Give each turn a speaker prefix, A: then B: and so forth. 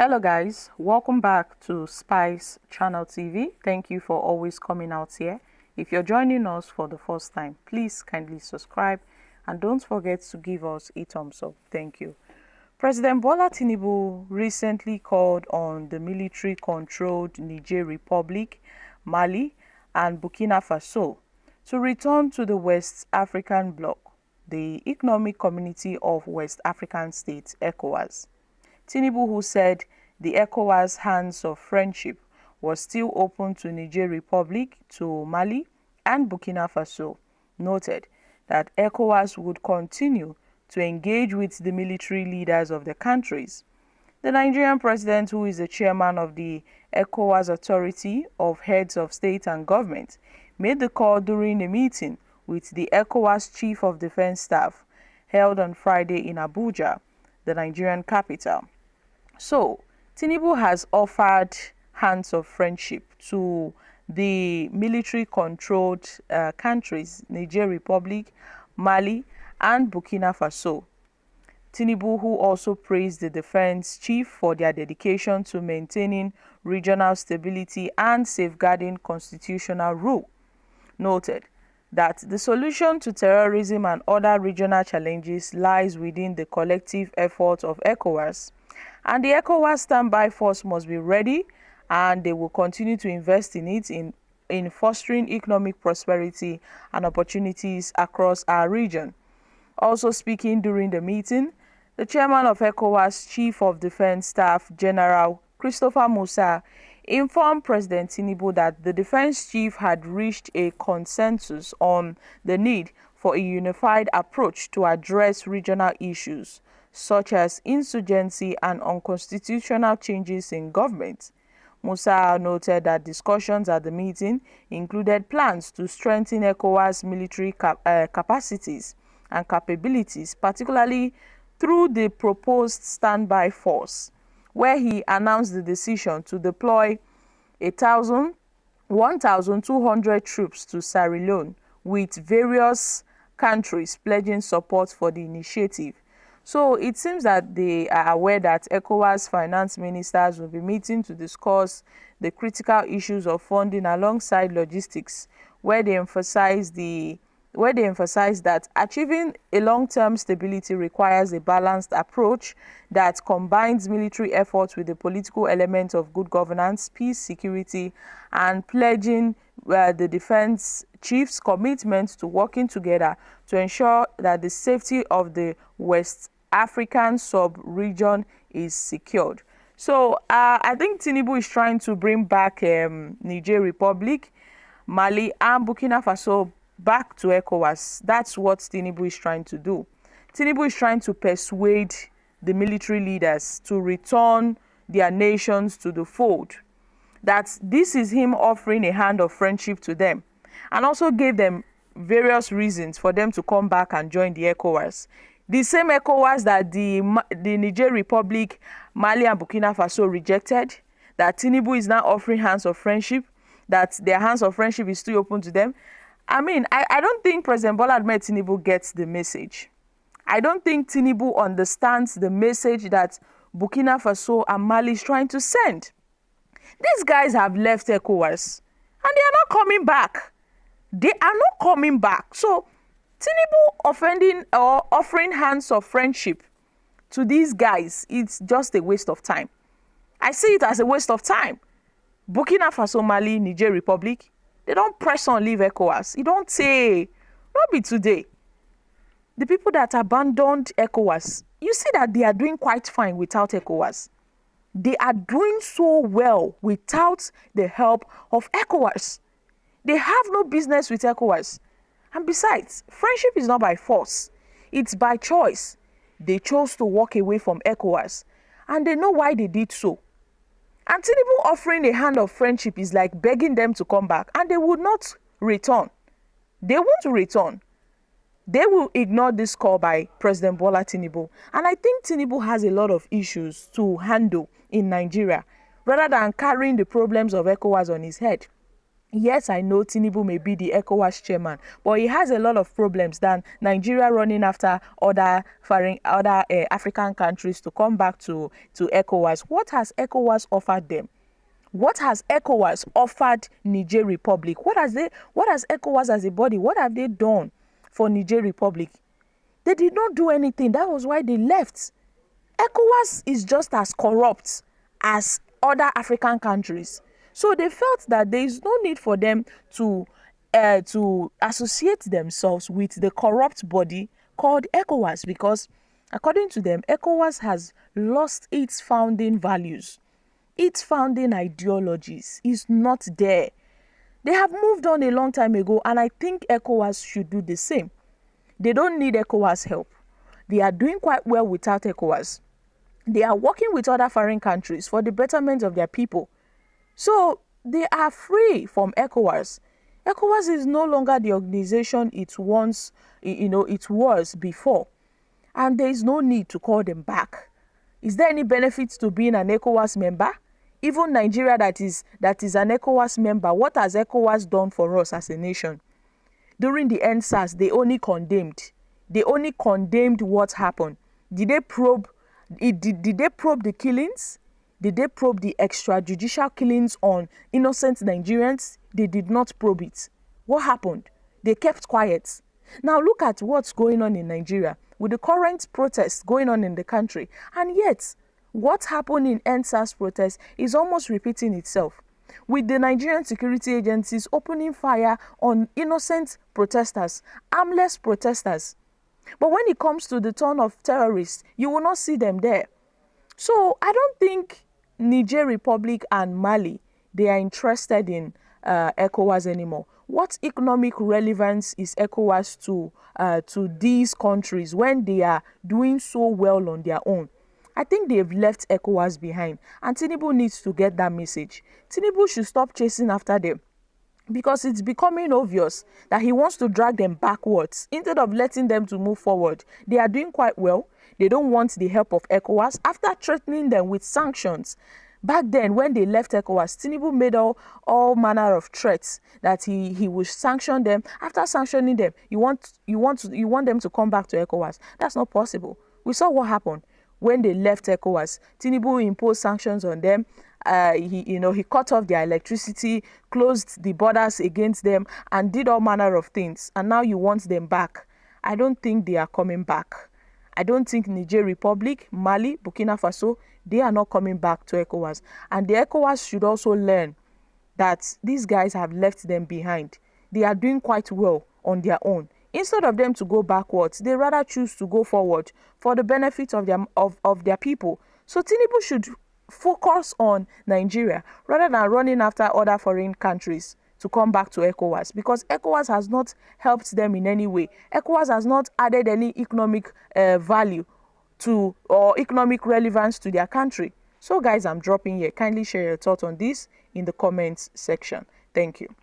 A: Hello guys, welcome back to Spice Channel TV. Thank you for always coming out here. If you're joining us for the first time, please kindly subscribe and don't forget to give us a thumbs up. Thank you. President Bola Tinubu recently called on the military-controlled Niger Republic, Mali and Burkina Faso to return to the West African bloc, the Economic Community of West African States, ECOWAS. Tinubu, who said the ECOWAS hands of friendship was still open to Niger Republic, to Mali and Burkina Faso, noted that ECOWAS would continue to engage with the military leaders of the countries. The Nigerian president, who is the chairman of the ECOWAS Authority of Heads of State and Government, made the call during a meeting with the ECOWAS Chief of Defense Staff held on Friday in Abuja, the Nigerian capital. So, Tinubu has offered hands of friendship to the military-controlled countries, Niger Republic, Mali, and Burkina Faso. Tinubu, who also praised the defense chief for their dedication to maintaining regional stability and safeguarding constitutional rule, noted that the solution to terrorism and other regional challenges lies within the collective effort of ECOWAS, and the ECOWAS standby force must be ready, and they will continue to invest in it in fostering economic prosperity and opportunities across our region. Also speaking during the meeting, the chairman of ECOWAS, Chief of Defense Staff General Christopher Musa, informed President Tinubu that the defense chief had reached a consensus on the need for a unified approach to address regional issues such as insurgency and unconstitutional changes in government. Musa noted that discussions at the meeting included plans to strengthen ECOWAS military capacities and capabilities, particularly through the proposed standby force, where he announced the decision to deploy 1,200 troops to Sierra Leone, with various countries pledging support for the initiative. So it seems that they are aware that ECOWAS finance ministers will be meeting to discuss the critical issues of funding alongside logistics, where they emphasize that achieving a long-term stability requires a balanced approach that combines military efforts with the political element of good governance, peace, security, and pledging the defense chief's commitment to working together to ensure that the safety of the West African sub-region is secured. So I think Tinubu is trying to bring back Niger Republic, Mali, and Burkina Faso back to ECOWAS. That's what Tinubu is trying to do. Tinubu is trying to persuade the military leaders to return their nations to the fold. That this is him offering a hand of friendship to them, and also gave them various reasons for them to come back and join the ECOWAS. The same ECOWAS that the Niger Republic, Mali and Burkina Faso rejected, that Tinubu is now offering hands of friendship, that their hands of friendship is still open to them. I mean, I don't think President Bola Tinubu gets the message. I don't think Tinubu understands the message that Burkina Faso and Mali is trying to send. These guys have left ECOWAS and they are not coming back. They are not coming back. So Tinubu offering hands of friendship to these guys, it's just a waste of time. I see it as a waste of time. Burkina Faso, Mali, Niger Republic, they don't press on leave ECOWAS. You don't say, not be today. The people that abandoned ECOWAS, you see that they are doing quite fine without ECOWAS. They are doing so well without the help of ECOWAS. They have no business with ECOWAS. And besides, friendship is not by force. It's by choice. They chose to walk away from ECOWAS, and they know why they did so. And Tinubu offering a hand of friendship is like begging them to come back, and they would not return. They won't return. They will ignore this call by President Bola Tinubu. And I think Tinubu has a lot of issues to handle in Nigeria, rather than carrying the problems of ECOWAS on his head. Yes, I know Tinubu may be the ECOWAS chairman, but he has a lot of problems than Nigeria running after other African countries to come back to ECOWAS. What has ECOWAS offered them? What has ECOWAS offered Niger Republic? What has ECOWAS as a body, what have they done for Niger Republic? They did not do anything. That was why they left. ECOWAS is just as corrupt as other African countries. So they felt that there is no need for them to associate themselves with the corrupt body called ECOWAS, because according to them, ECOWAS has lost its founding values. Its founding ideologies is not there. They have moved on a long time ago, and I think ECOWAS should do the same. They don't need ECOWAS help. They are doing quite well without ECOWAS. They are working with other foreign countries for the betterment of their people. So they are free from ECOWAS. ECOWAS is no longer the organization it was before. And there is no need to call them back. Is there any benefit to being an ECOWAS member? Even Nigeria that is an ECOWAS member, what has ECOWAS done for us as a nation? During the EndSARS, they only condemned. They only condemned what happened. Did they probe the killings? Did they probe the extrajudicial killings on innocent Nigerians? They did not probe it. What happened? They kept quiet. Now look at what's going on in Nigeria with the current protests going on in the country. And yet, what happened in EndSARS protests is almost repeating itself, with the Nigerian security agencies opening fire on innocent protesters, armless protesters. But when it comes to the turn of terrorists, you will not see them there. So I don't think Niger Republic and Mali, they are interested in ECOWAS anymore. What economic relevance is ECOWAS to these countries when they are doing so well on their own? I think they've left ECOWAS behind, and Tinubu needs to get that message. Tinubu should stop chasing after them, because it's becoming obvious that he wants to drag them backwards instead of letting them to move forward. They are doing quite well. They don't want the help of ECOWAS after threatening them with sanctions. Back then, when they left ECOWAS, Tinubu made all manner of threats that he would sanction them. After sanctioning them, you want them to come back to ECOWAS. That's not possible. We saw what happened when they left ECOWAS. Tinubu imposed sanctions on them. He cut off their electricity, closed the borders against them, and did all manner of things. And now you want them back. I don't think they are coming back. I don't think Niger Republic, Mali, Burkina Faso, they are not coming back to ECOWAS. And the ECOWAS should also learn that these guys have left them behind. They are doing quite well on their own. Instead of them to go backwards, they rather choose to go forward for the benefit of their people. So Tinubu should focus on Nigeria rather than running after other foreign countries to come back to ECOWAS, because ECOWAS has not helped them in any way. ECOWAS has not added any economic value to or economic relevance to their country. So guys, I'm dropping here. Kindly share your thoughts on this in the comments section. Thank you.